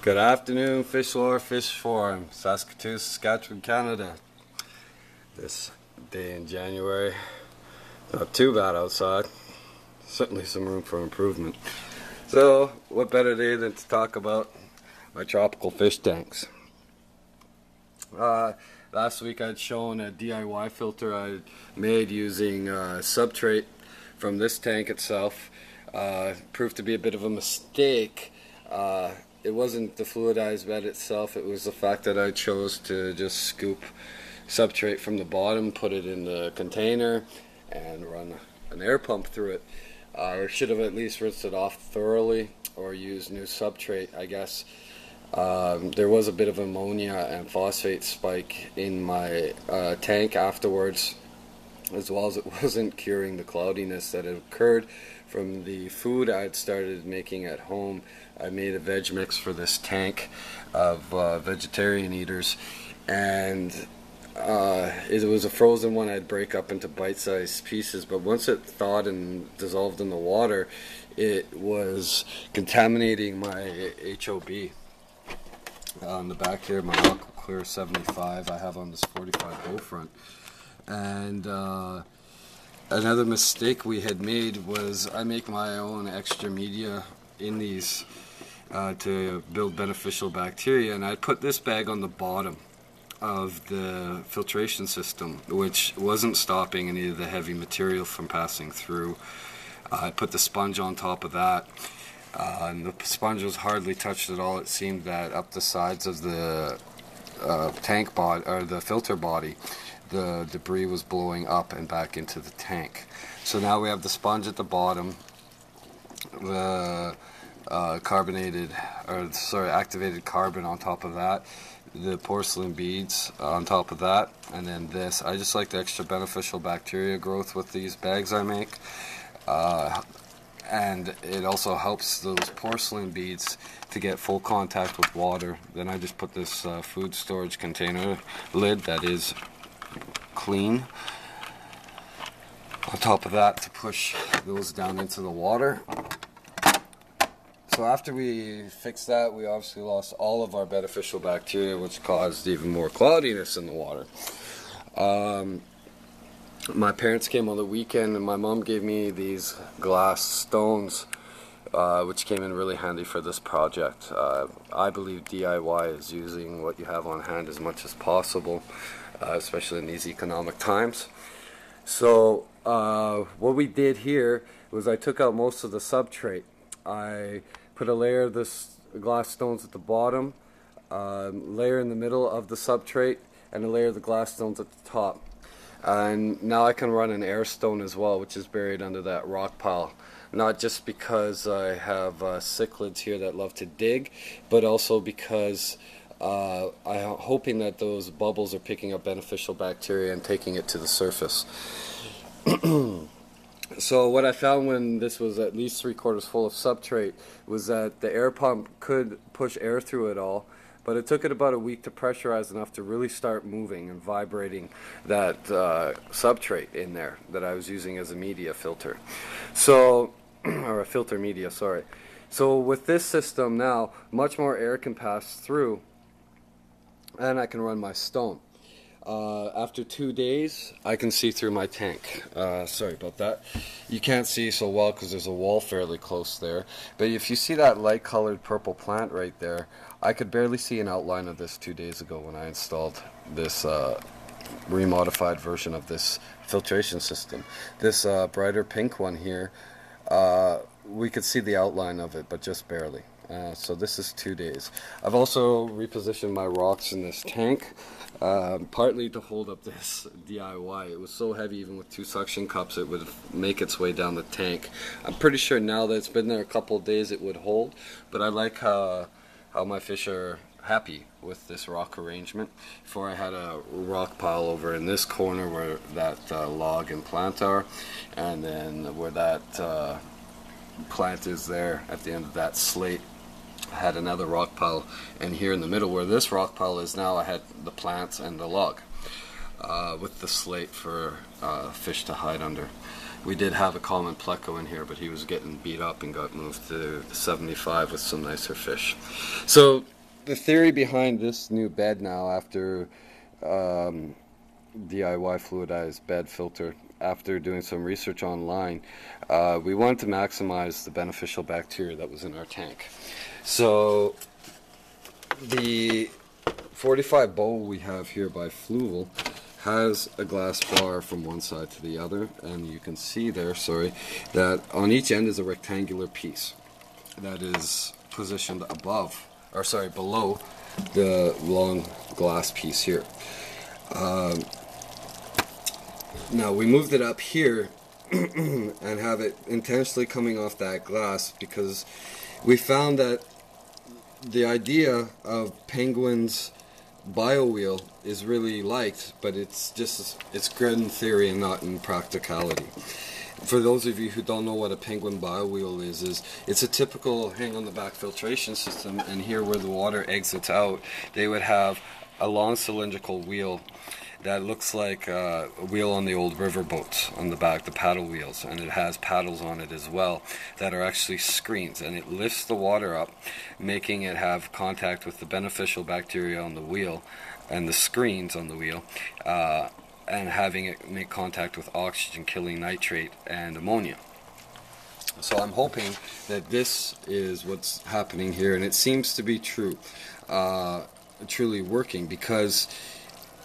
Good afternoon, Fish Lore Fish Forum, Saskatoon, Saskatchewan, Canada. This day in January, not too bad outside. Certainly some room for improvement. So, what better day than to talk about my tropical fish tanks. Last week I'd shown a DIY filter I made using substrate from this tank itself. Proved to be a bit of a mistake. It wasn't the fluidized bed itself, it was the fact that I chose to just scoop substrate from the bottom, put it in the container, and run an air pump through it. I should have at least rinsed it off thoroughly, or used new substrate, I guess. There was a bit of ammonia and phosphate spike in my tank afterwards, as well as it wasn't curing the cloudiness that had occurred from the food I had started making at home. I made a veg mix for this tank of vegetarian eaters, and it was a frozen one. I'd break up into bite-sized pieces, but once it thawed and dissolved in the water, it was contaminating my HOB. On the back here, my Aqua Clear 75 I have on this 45 bow front. And another mistake we had made was I make my own extra media in these to build beneficial bacteria, and I put this bag on the bottom of the filtration system, which wasn't stopping any of the heavy material from passing through. I put the sponge on top of that, and the sponge was hardly touched at all. It seemed that up the sides of the tank body, or the filter body, the debris was blowing up and back into the tank. So now we have the sponge at the bottom, the activated carbon on top of that, the porcelain beads on top of that, and then this. I just like the extra beneficial bacteria growth with these bags I make. And it also helps those porcelain beads to get full contact with water. Then I just put this food storage container lid that is clean on top of that to push those down into the water. So after we fixed that, we obviously lost all of our beneficial bacteria, which caused even more cloudiness in the water. My parents came on the weekend, and my mom gave me these glass stones, which came in really handy for this project. I believe DIY is using what you have on hand as much as possible, especially in these economic times. So what we did here was I took out most of the substrate. I put a layer of this glass stones at the bottom, layer in the middle of the substrate, and a layer of the glass stones at the top. And now I can run an air stone as well, which is buried under that rock pile. Not just because I have cichlids here that love to dig, but also because I'm hoping that those bubbles are picking up beneficial bacteria and taking it to the surface. So what I found when this was at least 3/4 full of substrate was that the air pump could push air through it all, but it took it about a week to pressurize enough to really start moving and vibrating that substrate in there that I was using as a media filter. So, or a filter media, sorry. So with this system now, much more air can pass through, and I can run my stone. After 2 days, I can see through my tank. Sorry about that. You can't see so well because there's a wall fairly close there. But if you see that light-colored purple plant right there, I could barely see an outline of this 2 days ago when I installed this remodified version of this filtration system. This brighter pink one here, we could see the outline of it, but just barely. So this is 2 days. I've also repositioned my rocks in this tank, partly to hold up this DIY. It was so heavy, even with 2 suction cups, it would make its way down the tank. I'm pretty sure now that it's been there a couple of days it would hold, but I like how my fish are happy with this rock arrangement. Before I had a rock pile over in this corner where that log and plant are, and then where that plant is there at the end of that slate, I had another rock pile, and here in the middle where this rock pile is now, I had the plants and the log with the slate for fish to hide under. We did have a common pleco in here, but he was getting beat up and got moved to the 75 with some nicer fish. So the theory behind this new bed now, after DIY fluidized bed filter, after doing some research online, we wanted to maximize the beneficial bacteria that was in our tank. So the 45 bowl we have here by Fluval has a glass bar from one side to the other, and you can see there, that on each end is a rectangular piece that is positioned below the long glass piece here. Now we moved it up here and have it intentionally coming off that glass because we found that the idea of penguins' biowheel is really liked, but it's good in theory and not in practicality. For those of you who don't know what a penguin biowheel is it's a typical hang on the back filtration system, and here where the water exits out, they would have a long cylindrical wheel that looks like a wheel on the old river boats on the back, the paddle wheels, and it has paddles on it as well that are actually screens, and it lifts the water up, making it have contact with the beneficial bacteria on the wheel and the screens on the wheel, and having it make contact with oxygen, killing nitrate and ammonia. So I'm hoping that this is what's happening here, and it seems to be true, truly working, because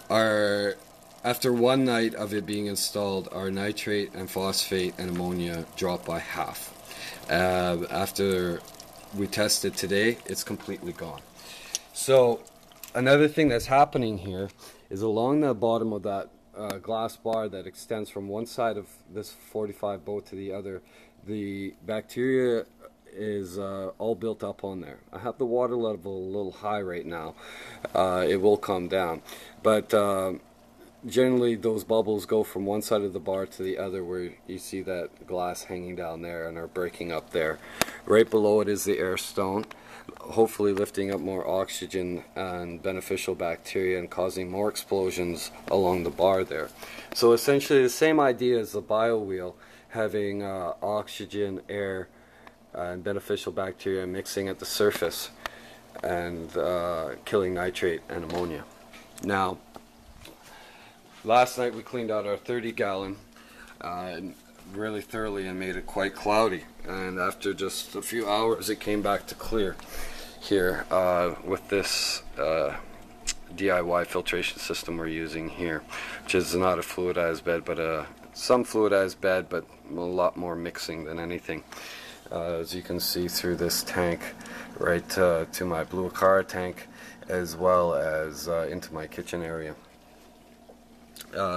after one night of it being installed, our nitrate and phosphate and ammonia dropped by half. After we tested today, it's completely gone. So another thing that's happening here is along the bottom of that glass bar that extends from one side of this 45 boat to the other, the bacteria is all built up on there. I have the water level a little high right now. It will come down, but generally those bubbles go from one side of the bar to the other, where you see that glass hanging down there and are breaking up there. Right below it is the air stone, hopefully lifting up more oxygen and beneficial bacteria and causing more explosions along the bar there. So essentially the same idea as the biowheel, having oxygen, air, and beneficial bacteria mixing at the surface and killing nitrate and ammonia. Now, last night we cleaned out our 30-gallon really thoroughly and made it quite cloudy, and after just a few hours it came back to clear here with this DIY filtration system we're using here, which is not a fluidized bed, but some fluidized bed, but a lot more mixing than anything. As you can see through this tank right to my blue car tank, as well as into my kitchen area.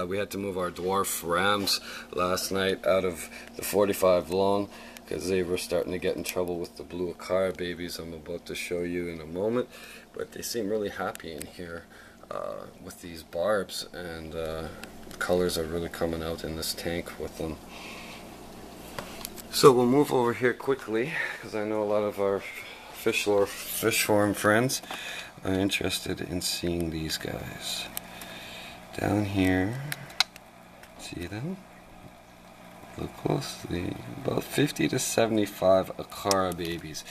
We had to move our dwarf rams last night out of the 45 long because they were starting to get in trouble with the blue car babies I'm about to show you in a moment, but they seem really happy in here with these barbs, and the colors are really coming out in this tank with them. So we'll move over here quickly because I know a lot of our fish forum friends are interested in seeing these guys. Down here, see them? Look closely. About 50 to 75 Akara babies.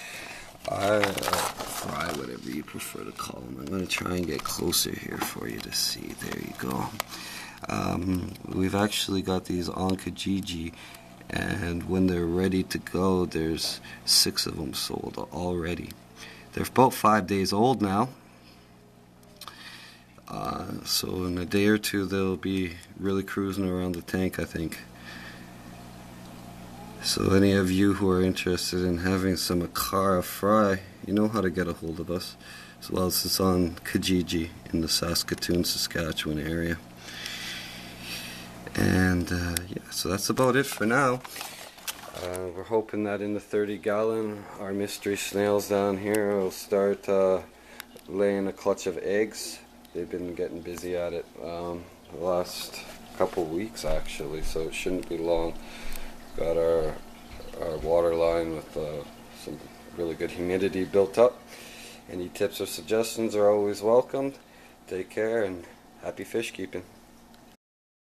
Fry, whatever you prefer to call them. I'm going to try and get closer here for you to see. There you go. We've actually got these on Kijiji, and when they're ready to go, there's 6 of them sold already. They're about 5 days old now. So in a day or two they'll be really cruising around the tank, I think. So any of you who are interested in having some Akara fry, you know how to get a hold of us, as well as it's on Kijiji in the Saskatoon, Saskatchewan area. And yeah, so that's about it for now. We're hoping that in the 30-gallon, our mystery snails down here will start laying a clutch of eggs. They've been getting busy at it the last couple weeks actually, so it shouldn't be long. Got our water line with some really good humidity built up. Any tips or suggestions are always welcomed. Take care and happy fish keeping.